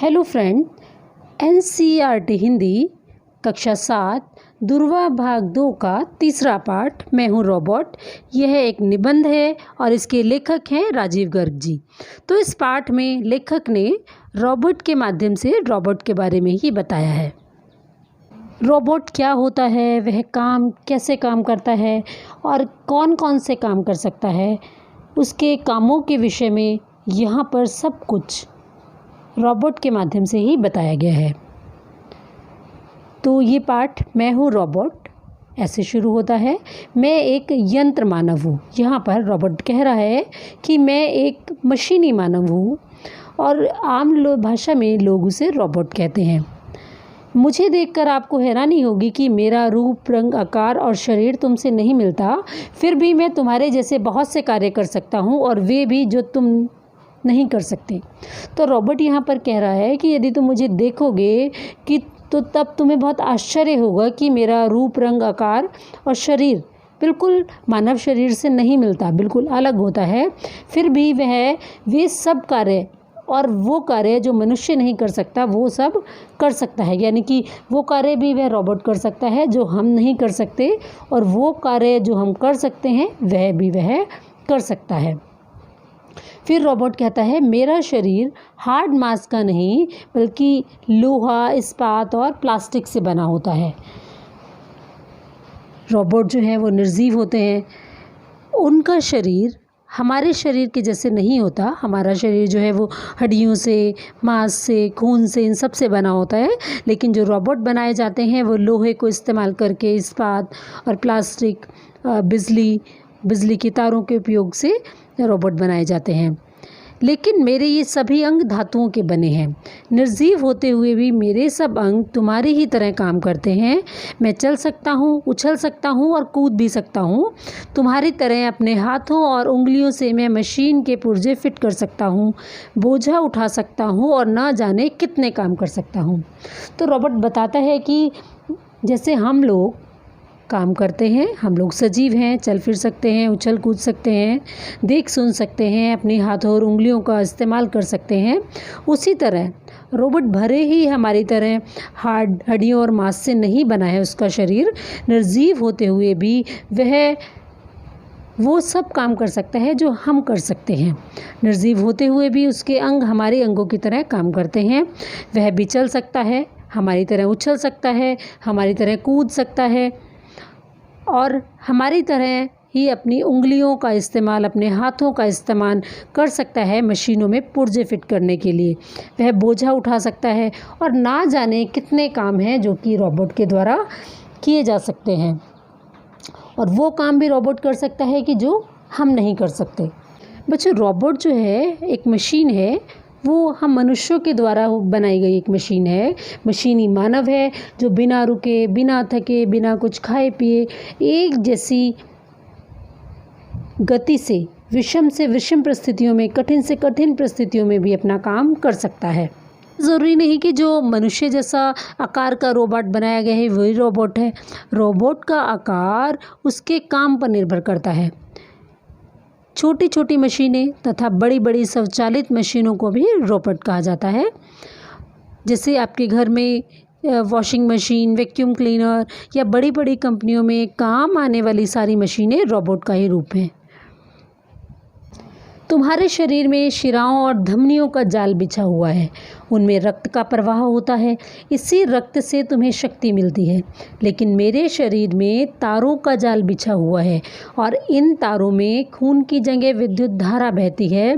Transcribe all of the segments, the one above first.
Hello friend, NCERT Hindi कक्षा 7 दुर्वा भाग 2 का तीसरा पाठ मैं हूँ रोबोट। यह एक निबंध है और इसके लेखक हैं राजीव गर्ग जी। तो इस पाठ में लेखक ने रोबोट के माध्यम से रोबोट के बारे में ही बताया है। रोबोट क्या होता है, वह कैसे काम करता है और कौन कौन से काम कर सकता है, उसके कामों के विषय में यहाँ पर सब कुछ रोबोट के माध्यम से ही बताया गया है। तो ये पाठ मैं हूँ रोबोट ऐसे शुरू होता है। मैं एक यंत्र मानव हूँ। यहाँ पर रोबोट कह रहा है कि मैं एक मशीनी मानव हूँ और आम भाषा में लोग उसे रोबोट कहते हैं। मुझे देखकर आपको हैरानी होगी कि मेरा रूप, रंग, आकार और शरीर तुमसे नहीं मिलता, फिर भी मैं तुम्हारे जैसे बहुत से कार्य कर सकता हूँ और वे भी जो तुम नहीं कर सकते। तो रोबोट यहाँ पर कह रहा है कि यदि तुम मुझे देखोगे कि तो तब तुम्हें बहुत आश्चर्य होगा कि मेरा रूप, रंग, आकार और शरीर बिल्कुल मानव शरीर से नहीं मिलता, बिल्कुल अलग होता है। फिर भी वे सब कार्य और वो कार्य जो मनुष्य नहीं कर सकता वो सब कर सकता है। यानी कि वो कार्य भी वह रोबोट कर सकता है जो हम नहीं कर सकते, और वो कार्य जो हम कर सकते हैं वह भी वह कर सकता है। फिर रोबोट कहता है, मेरा शरीर हार्ड मांस का नहीं बल्कि लोहा, इस्पात और प्लास्टिक से बना होता है। रोबोट जो है वो निर्जीव होते हैं। उनका शरीर हमारे शरीर के जैसे नहीं होता। हमारा शरीर जो है वो हड्डियों से, मांस से, खून से, इन सब से बना होता है। लेकिन जो रोबोट बनाए जाते हैं वो लोहे को इस्तेमाल करके, इस्पात और प्लास्टिक, बिजली की तारों के उपयोग से रोबोट बनाए जाते हैं। लेकिन मेरे ये सभी अंग धातुओं के बने हैं। निर्जीव होते हुए भी मेरे सब अंग तुम्हारी ही तरह काम करते हैं। मैं चल सकता हूँ, उछल सकता हूँ और कूद भी सकता हूँ। तुम्हारी तरह अपने हाथों और उंगलियों से मैं मशीन के पुर्जे फिट कर सकता हूँ, बोझा उठा सकता हूँ और ना जाने कितने काम कर सकता हूँ। तो रोबोट बताता है कि जैसे हम लोग काम करते हैं, हम लोग सजीव हैं, चल फिर सकते हैं, उछल कूद सकते हैं, देख सुन सकते हैं, अपने हाथों और उंगलियों का इस्तेमाल कर सकते हैं, उसी तरह रोबोट भले ही हमारी तरह हड्डियों और मांस से नहीं बना है उसका शरीर, निर्जीव होते हुए भी वो सब काम कर सकता है जो हम कर सकते हैं। निर्जीव होते हुए भी उसके अंग हमारे अंगों की तरह काम करते हैं। वह भी चल सकता है, हमारी तरह उछल सकता है, हमारी तरह कूद सकता है और हमारी तरह ही अपनी उंगलियों का इस्तेमाल, अपने हाथों का इस्तेमाल कर सकता है मशीनों में पुर्जे फिट करने के लिए। वह बोझा उठा सकता है और ना जाने कितने काम हैं जो कि रोबोट के द्वारा किए जा सकते हैं। और वो काम भी रोबोट कर सकता है कि जो हम नहीं कर सकते। बच्चों, रोबोट जो है एक मशीन है, वो हम मनुष्यों के द्वारा बनाई गई एक मशीन है। मशीनी मानव है जो बिना रुके, बिना थके, बिना कुछ खाए पिए एक जैसी गति से विषम परिस्थितियों में, कठिन से कठिन परिस्थितियों में भी अपना काम कर सकता है। ज़रूरी नहीं कि जो मनुष्य जैसा आकार का रोबोट बनाया गया है वही रोबोट है। रोबोट का आकार उसके काम पर निर्भर करता है। छोटी छोटी मशीनें तथा बड़ी बड़ी स्वचालित मशीनों को भी रोबोट कहा जाता है। जैसे आपके घर में वॉशिंग मशीन, वैक्यूम क्लीनर या बड़ी बड़ी कंपनियों में काम आने वाली सारी मशीनें रोबोट का ही रूप हैं। तुम्हारे शरीर में शिराओं और धमनियों का जाल बिछा हुआ है, उनमें रक्त का प्रवाह होता है, इसी रक्त से तुम्हें शक्ति मिलती है। लेकिन मेरे शरीर में तारों का जाल बिछा हुआ है और इन तारों में खून की जगह विद्युत धारा बहती है।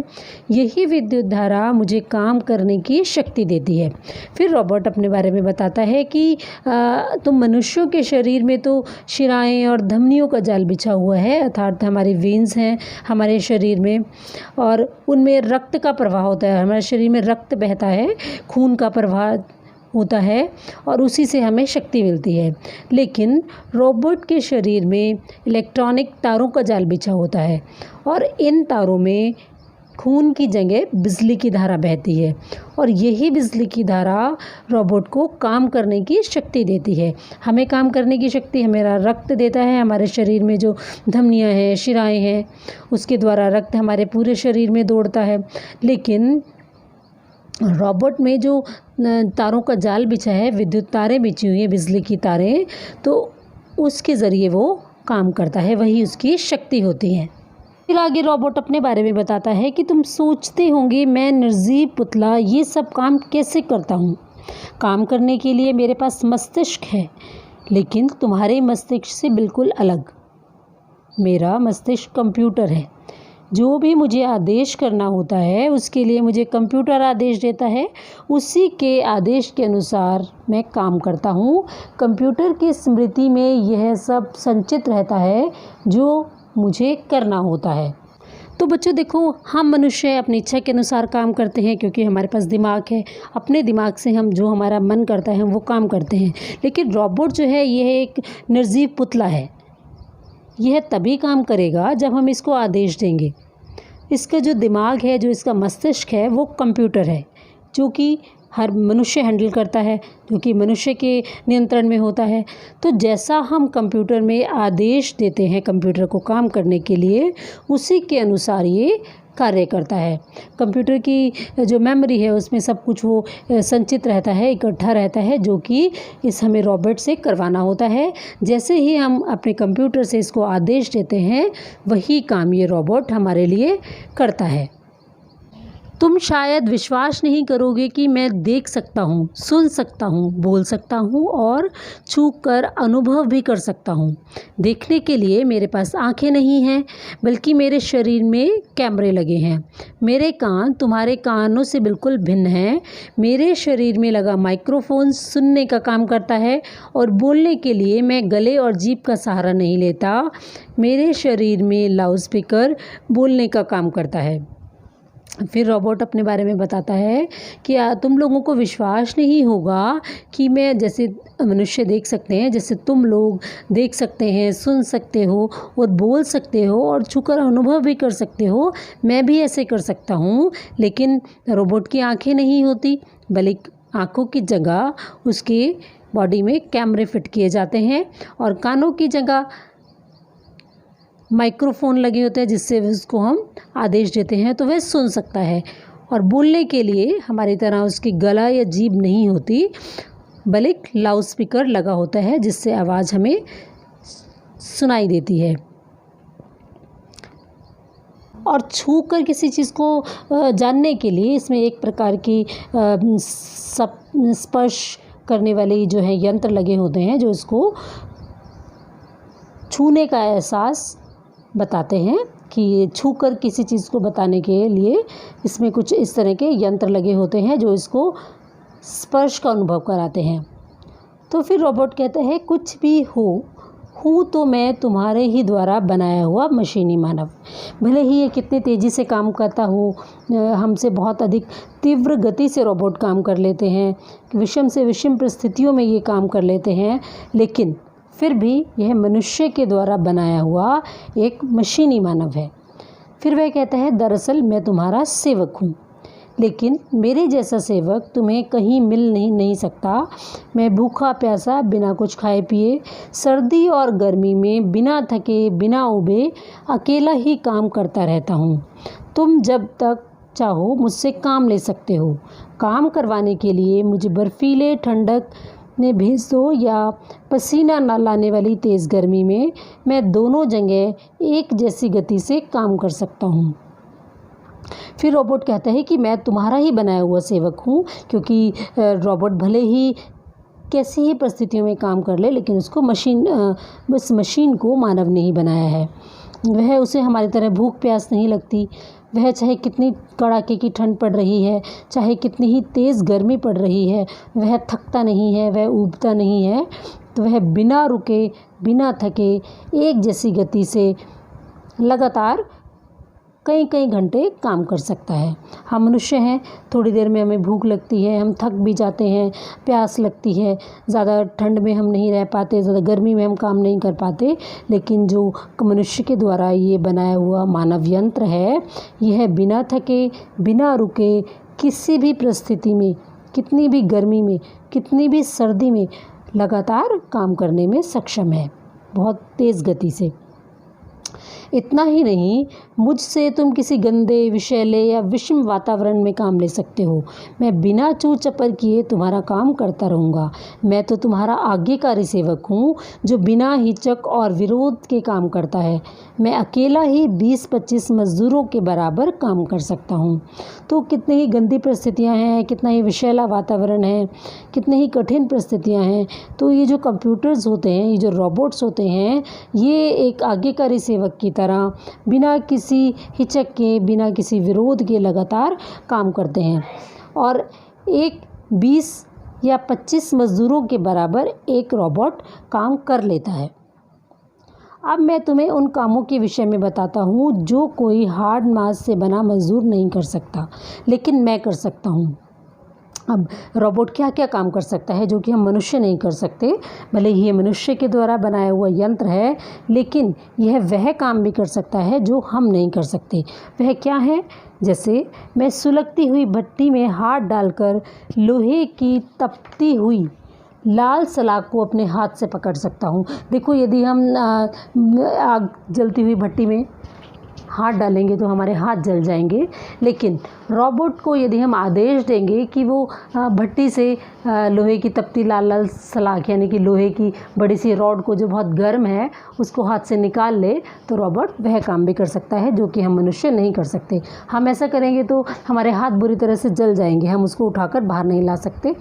यही विद्युत धारा मुझे काम करने की शक्ति देती है। फिर रोबोट अपने बारे में बताता है कि तुम मनुष्यों के शरीर में तो शिराएं और धमनियों का जाल बिछा हुआ है, अर्थात हमारे वेन्स हैं हमारे शरीर में, और उनमें रक्त का प्रवाह होता है। हमारे शरीर में रक्त बहता है, खून का प्रवाह होता है और उसी से हमें शक्ति मिलती है। लेकिन रोबोट के शरीर में इलेक्ट्रॉनिक तारों का जाल बिछा होता है और इन तारों में खून की जगह बिजली की धारा बहती है और यही बिजली की धारा रोबोट को काम करने की शक्ति देती है। हमें काम करने की शक्ति हमारा रक्त देता है। हमारे शरीर में जो धमनियां हैं, शिराएं हैं, उसके द्वारा रक्त हमारे पूरे शरीर में दौड़ता है। लेकिन रोबोट में जो तारों का जाल बिछा है, विद्युत तारें बिछी हुई हैं, बिजली की तारें, तो उसके ज़रिए वो काम करता है, वही उसकी शक्ति होती है। फिर आगे रोबोट अपने बारे में बताता है कि तुम सोचते होंगे मैं निर्जीव पुतला ये सब काम कैसे करता हूँ। काम करने के लिए मेरे पास मस्तिष्क है, लेकिन तुम्हारे मस्तिष्क से बिल्कुल अलग। मेरा मस्तिष्क कंप्यूटर है। जो भी मुझे आदेश करना होता है उसके लिए मुझे कंप्यूटर आदेश देता है, उसी के आदेश के अनुसार मैं काम करता हूँ। कंप्यूटर की स्मृति में यह सब संचित रहता है जो मुझे करना होता है। तो बच्चों देखो, हम मनुष्य अपनी इच्छा के अनुसार काम करते हैं क्योंकि हमारे पास दिमाग है। अपने दिमाग से हम जो हमारा मन करता है हम वो काम करते हैं। लेकिन रोबोट जो है यह एक निर्जीव पुतला है। यह तभी काम करेगा जब हम इसको आदेश देंगे। इसका जो दिमाग है, जो इसका मस्तिष्क है, वो कंप्यूटर है जो कि हर मनुष्य हैंडल करता है, जो कि मनुष्य के नियंत्रण में होता है। तो जैसा हम कंप्यूटर में आदेश देते हैं कंप्यूटर को काम करने के लिए, उसी के अनुसार ये कार्य करता है। कंप्यूटर की जो मेमोरी है उसमें सब कुछ वो संचित रहता है, इकट्ठा रहता है, जो कि हमें रोबोट से करवाना होता है। जैसे ही हम अपने कंप्यूटर से इसको आदेश देते हैं, वही काम ये रोबोट हमारे लिए करता है। तुम शायद विश्वास नहीं करोगे कि मैं देख सकता हूँ, सुन सकता हूँ, बोल सकता हूँ और छू कर अनुभव भी कर सकता हूँ। देखने के लिए मेरे पास आँखें नहीं हैं, बल्कि मेरे शरीर में कैमरे लगे हैं। मेरे कान तुम्हारे कानों से बिल्कुल भिन्न हैं। मेरे शरीर में लगा माइक्रोफोन सुनने का काम करता है और बोलने के लिए मैं गले और जीभ का सहारा नहीं लेता। मेरे शरीर में लाउडस्पीकर बोलने का काम करता है। फिर रोबोट अपने बारे में बताता है कि तुम लोगों को विश्वास नहीं होगा कि मैं जैसे मनुष्य देख सकते हैं, जैसे तुम लोग देख सकते हैं, सुन सकते हो और बोल सकते हो और छूकर अनुभव भी कर सकते हो, मैं भी ऐसे कर सकता हूँ। लेकिन रोबोट की आंखें नहीं होती, बल्कि आँखों की जगह उसके बॉडी में कैमरे फिट किए जाते हैं और कानों की जगह माइक्रोफोन लगे होते हैं, जिससे उसको हम आदेश देते हैं तो वह सुन सकता है। और बोलने के लिए हमारी तरह उसकी गला या जीभ नहीं होती, बल्कि लाउड स्पीकर लगा होता है, जिससे आवाज़ हमें सुनाई देती है। और छू कर किसी चीज़ को जानने के लिए इसमें एक प्रकार की स्पर्श करने वाले जो है यंत्र लगे होते हैं, जो इसको छूने का एहसास बताते हैं कि छूकर किसी चीज़ को बताने के लिए इसमें कुछ इस तरह के यंत्र लगे होते हैं जो इसको स्पर्श का अनुभव कराते हैं। तो फिर रोबोट कहते हैं, कुछ भी हूँ तो मैं तुम्हारे ही द्वारा बनाया हुआ मशीनी मानव। भले ही ये कितनी तेज़ी से काम करता हो, हमसे बहुत अधिक तीव्र गति से रोबोट काम कर लेते हैं, विषम से विषम परिस्थितियों में ये काम कर लेते हैं, लेकिन फिर भी यह मनुष्य के द्वारा बनाया हुआ एक मशीनी मानव है। फिर वह कहता है, दरअसल मैं तुम्हारा सेवक हूँ, लेकिन मेरे जैसा सेवक तुम्हें कहीं मिल नहीं सकता। मैं भूखा प्यासा, बिना कुछ खाए पिए, सर्दी और गर्मी में बिना थके बिना उबे अकेला ही काम करता रहता हूँ। तुम जब तक चाहो मुझसे काम ले सकते हो। काम करवाने के लिए मुझे बर्फीले ठंडक में भेज दो या पसीना न लाने वाली तेज़ गर्मी में, मैं दोनों जगह एक जैसी गति से काम कर सकता हूँ। फिर रोबोट कहता है कि मैं तुम्हारा ही बनाया हुआ सेवक हूँ, क्योंकि रोबोट भले ही कैसी ही परिस्थितियों में काम कर ले, लेकिन उसको बस मशीन को मानव ने ही बनाया है। वह उसे हमारी तरह भूख प्यास नहीं लगती। वह चाहे कितनी कड़ाके की ठंड पड़ रही है, चाहे कितनी ही तेज़ गर्मी पड़ रही है, वह थकता नहीं है, वह ऊबता नहीं है। तो वह बिना रुके बिना थके एक जैसी गति से लगातार कई घंटे काम कर सकता है। हम मनुष्य हैं, थोड़ी देर में हमें भूख लगती है, हम थक भी जाते हैं, प्यास लगती है, ज़्यादा ठंड में हम नहीं रह पाते, ज़्यादा गर्मी में हम काम नहीं कर पाते। लेकिन जो मनुष्य के द्वारा ये बनाया हुआ मानव यंत्र है, यह बिना थके बिना रुके किसी भी परिस्थिति में, कितनी भी गर्मी में, कितनी भी सर्दी में लगातार काम करने में सक्षम है, बहुत तेज़ गति से। इतना ही नहीं, मुझसे तुम किसी गंदे, विषैले या विषम वातावरण में काम ले सकते हो। मैं बिना चूर चपर किए तुम्हारा काम करता रहूँगा। मैं तो तुम्हारा आज्ञाकारी सेवक हूँ जो बिना हिचक और विरोध के काम करता है। मैं अकेला ही 20-25 मज़दूरों के बराबर काम कर सकता हूँ। तो कितनी ही गंदी परिस्थितियाँ हैं, कितना ही विषैला वातावरण है, कितनी ही कठिन परिस्थितियाँ हैं। तो ये जो कंप्यूटर्स होते हैं, ये जो रोबोट्स होते हैं, ये एक आज्ञाकारी सेवक की तरह बिना किसी हिचक के, बिना किसी विरोध के लगातार काम करते हैं और एक 20 या 25 मज़दूरों के बराबर एक रोबोट काम कर लेता है। अब मैं तुम्हें उन कामों के विषय में बताता हूँ जो कोई हार्ड मास से बना मज़दूर नहीं कर सकता, लेकिन मैं कर सकता हूँ। अब रोबोट क्या क्या काम कर सकता है जो कि हम मनुष्य नहीं कर सकते। भले ही ये मनुष्य के द्वारा बनाया हुआ यंत्र है, लेकिन यह वह काम भी कर सकता है जो हम नहीं कर सकते। वह क्या है? जैसे मैं सुलगती हुई भट्टी में हाथ डालकर लोहे की तपती हुई लाल सलाख को अपने हाथ से पकड़ सकता हूँ। देखो, यदि हम आग जलती हुई भट्टी में हाथ डालेंगे तो हमारे हाथ जल जाएंगे, लेकिन रोबोट को यदि हम आदेश देंगे कि वो भट्टी से लोहे की तपती लाल लाल सलाख, यानी कि लोहे की बड़ी सी रॉड को जो बहुत गर्म है उसको हाथ से निकाल ले, तो रोबोट वह काम भी कर सकता है जो कि हम मनुष्य नहीं कर सकते। हम ऐसा करेंगे तो हमारे हाथ बुरी तरह से जल जाएंगे, हम उसको उठाकर बाहर नहीं ला सकते।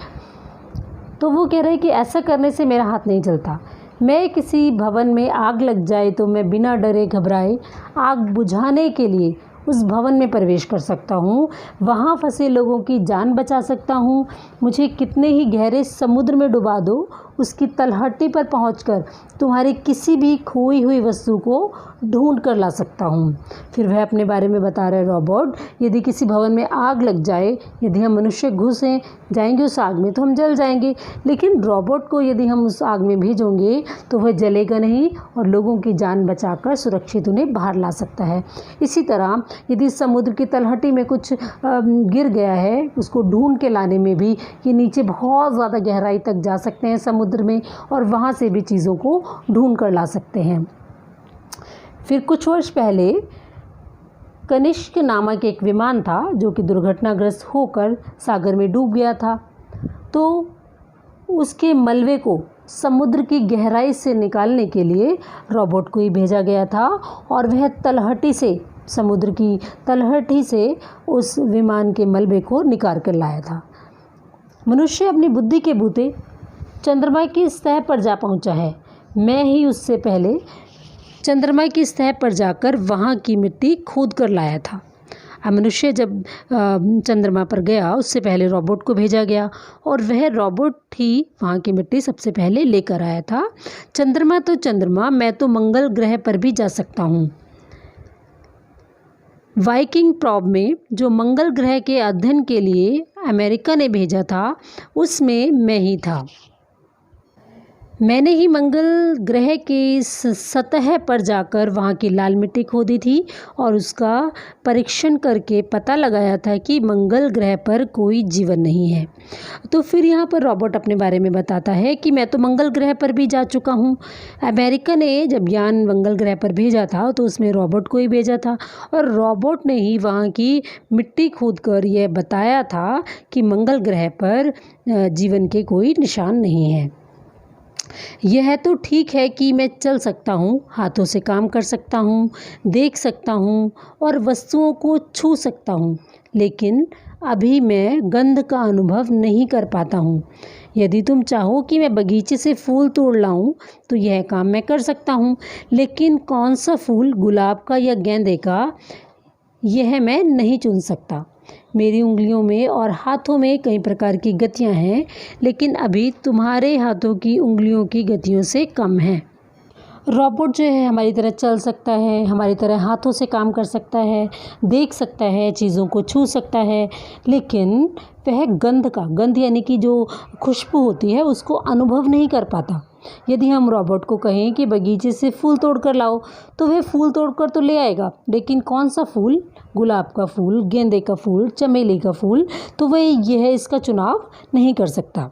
तो वो कह रहे हैं कि ऐसा करने से मेरा हाथ नहीं जलता। मैं किसी भवन में आग लग जाए तो मैं बिना डरे घबराए आग बुझाने के लिए उस भवन में प्रवेश कर सकता हूँ, वहाँ फंसे लोगों की जान बचा सकता हूँ। मुझे कितने ही गहरे समुद्र में डुबा दो, उसकी तलहटी पर पहुंचकर तुम्हारी किसी भी खोई हुई वस्तु को ढूंढ कर ला सकता हूँ। फिर वह अपने बारे में बता रहे रोबोट, यदि किसी भवन में आग लग जाए, यदि हम मनुष्य घुसें जाएंगे उस आग में तो हम जल जाएंगे, लेकिन रोबोट को यदि हम उस आग में भेजेंगे तो वह जलेगा नहीं और लोगों की जान बचाकर सुरक्षित उन्हें बाहर ला सकता है। इसी तरह यदि समुद्र की तलहटी में कुछ गिर गया है, उसको ढूंढ के लाने में भी ये नीचे बहुत ज़्यादा गहराई तक जा सकते हैं समुद्र में, और वहाँ से भी चीज़ों को ढूंढ कर ला सकते हैं। फिर कुछ वर्ष पहले कनिष्क नामक एक विमान था जो कि दुर्घटनाग्रस्त होकर सागर में डूब गया था। तो उसके मलबे को समुद्र की गहराई से निकालने के लिए रोबोट को ही भेजा गया था और वह तलहटी से, समुद्र की तलहटी से उस विमान के मलबे को निकाल कर लाया था। मनुष्य अपनी बुद्धि के बूते चंद्रमा की सतह पर जा पहुंचा है। मैं ही उससे पहले चंद्रमा की सतह पर जाकर वहाँ की मिट्टी खोद कर लाया था। अब मनुष्य जब चंद्रमा पर गया उससे पहले रोबोट को भेजा गया और वह रोबोट ही वहाँ की मिट्टी सबसे पहले लेकर आया था। चंद्रमा तो चंद्रमा, मैं तो मंगल ग्रह पर भी जा सकता हूँ। वाइकिंग प्रोब में जो मंगल ग्रह के अध्ययन के लिए अमेरिका ने भेजा था, उसमें मैं ही था। मैंने ही मंगल ग्रह की सतह पर जाकर वहाँ की लाल मिट्टी खोदी थी और उसका परीक्षण करके पता लगाया था कि मंगल ग्रह पर कोई जीवन नहीं है। तो फिर यहाँ पर रोबोट अपने बारे में बताता है कि मैं तो मंगल ग्रह पर भी जा चुका हूँ। अमेरिका ने जब यान मंगल ग्रह पर भेजा था तो उसमें रोबोट को ही भेजा था और रोबोट ने ही वहाँ की मिट्टी खोद कर यह बताया था कि मंगल ग्रह पर जीवन के कोई निशान नहीं है। यह तो ठीक है कि मैं चल सकता हूँ, हाथों से काम कर सकता हूँ, देख सकता हूँ और वस्तुओं को छू सकता हूँ, लेकिन अभी मैं गंध का अनुभव नहीं कर पाता हूँ। यदि तुम चाहो कि मैं बगीचे से फूल तोड़ लाऊं तो यह काम मैं कर सकता हूँ, लेकिन कौन सा फूल, गुलाब का या गेंदे का, यह मैं नहीं चुन सकता। मेरी उंगलियों में और हाथों में कई प्रकार की गतियां हैं, लेकिन अभी तुम्हारे हाथों की उंगलियों की गतियों से कम है। रोबोट जो है हमारी तरह चल सकता है, हमारी तरह हाथों से काम कर सकता है, देख सकता है, चीज़ों को छू सकता है, लेकिन वह गंध यानी कि जो खुशबू होती है उसको अनुभव नहीं कर पाता। यदि हम रोबोट को कहें कि बगीचे से फूल तोड़ कर लाओ तो वह फूल तोड़ कर तो ले आएगा, लेकिन कौन सा फूल, गुलाब का फूल, गेंदे का फूल, चमेली का फूल, तो वह इसका चुनाव नहीं कर सकता।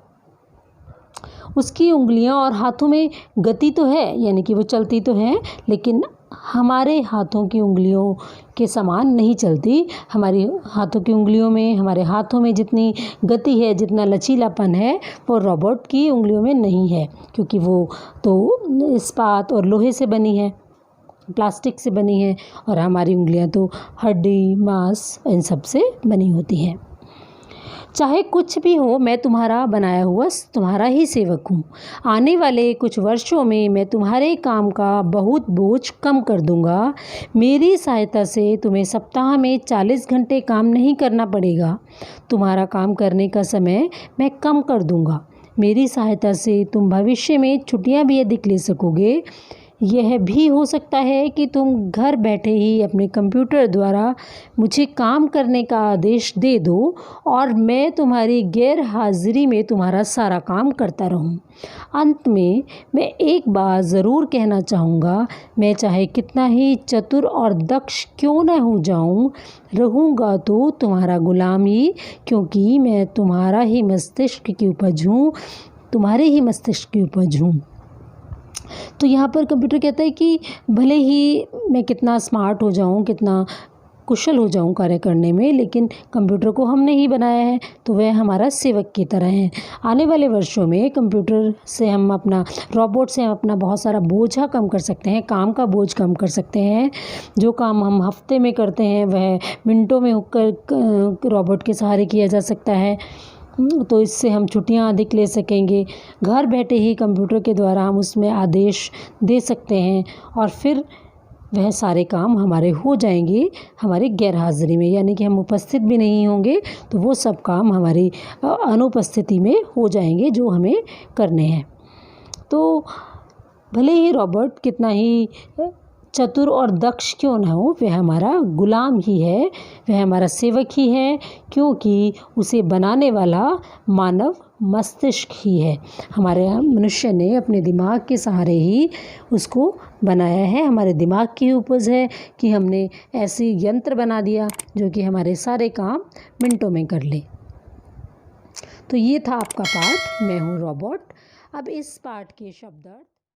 उसकी उंगलियां और हाथों में गति तो है, यानी कि वो चलती तो है, लेकिन हमारे हाथों की उंगलियों के समान नहीं चलती। हमारी हाथों की उंगलियों में, हमारे हाथों में जितनी गति है, जितना लचीलापन है, वो रोबोट की उंगलियों में नहीं है, क्योंकि वो तो इस्पात और लोहे से बनी है, प्लास्टिक से बनी है, और हमारी उंगलियां तो हड्डी, मांस, इन सब से बनी होती हैं। चाहे कुछ भी हो, मैं तुम्हारा बनाया हुआ तुम्हारा ही सेवक हूँ। आने वाले कुछ वर्षों में मैं तुम्हारे काम का बहुत बोझ कम कर दूँगा। मेरी सहायता से तुम्हें सप्ताह में 40 घंटे काम नहीं करना पड़ेगा। तुम्हारा काम करने का समय मैं कम कर दूँगा। मेरी सहायता से तुम भविष्य में छुट्टियाँ भी अधिक ले सकोगे। यह भी हो सकता है कि तुम घर बैठे ही अपने कंप्यूटर द्वारा मुझे काम करने का आदेश दे दो और मैं तुम्हारी गैर हाजिरी में तुम्हारा सारा काम करता रहूं। अंत में मैं एक बात ज़रूर कहना चाहूँगा, मैं चाहे कितना ही चतुर और दक्ष क्यों न हो जाऊँ, रहूँगा तो तुम्हारा गुलाम ही, क्योंकि मैं तुम्हारा ही मस्तिष्क की उपज हूँ, तुम्हारे ही मस्तिष्क की उपज हूँ। तो यहाँ पर कंप्यूटर कहता है कि भले ही मैं कितना स्मार्ट हो जाऊँ, कितना कुशल हो जाऊँ कार्य करने में, लेकिन कंप्यूटर को हमने ही बनाया है, तो वह हमारा सेवक की तरह है। आने वाले वर्षों में कंप्यूटर से हम अपना, रोबोट से हम अपना बहुत सारा बोझा कम कर सकते हैं, काम का बोझ कम कर सकते हैं। जो काम हम हफ्ते में करते हैं वह मिनटों में होकर रोबोट के सहारे किया जा सकता है। तो इससे हम छुट्टियां अधिक ले सकेंगे। घर बैठे ही कंप्यूटर के द्वारा हम उसमें आदेश दे सकते हैं और फिर वह सारे काम हमारे हो जाएंगे हमारी गैर हाजिरी में, यानी कि हम उपस्थित भी नहीं होंगे तो वो सब काम हमारी अनुपस्थिति में हो जाएंगे जो हमें करने हैं। तो भले ही रोबोट कितना ही चतुर और दक्ष क्यों ना हो, वह हमारा गुलाम ही है, वह हमारा सेवक ही है, क्योंकि उसे बनाने वाला मानव मस्तिष्क ही है। हमारे मनुष्य ने अपने दिमाग के सहारे ही उसको बनाया है। हमारे दिमाग की उपज है कि हमने ऐसी यंत्र बना दिया जो कि हमारे सारे काम मिनटों में कर ले। तो ये था आपका पाठ, मैं हूँ रोबोट। अब इस पाठ के शब्दार्थ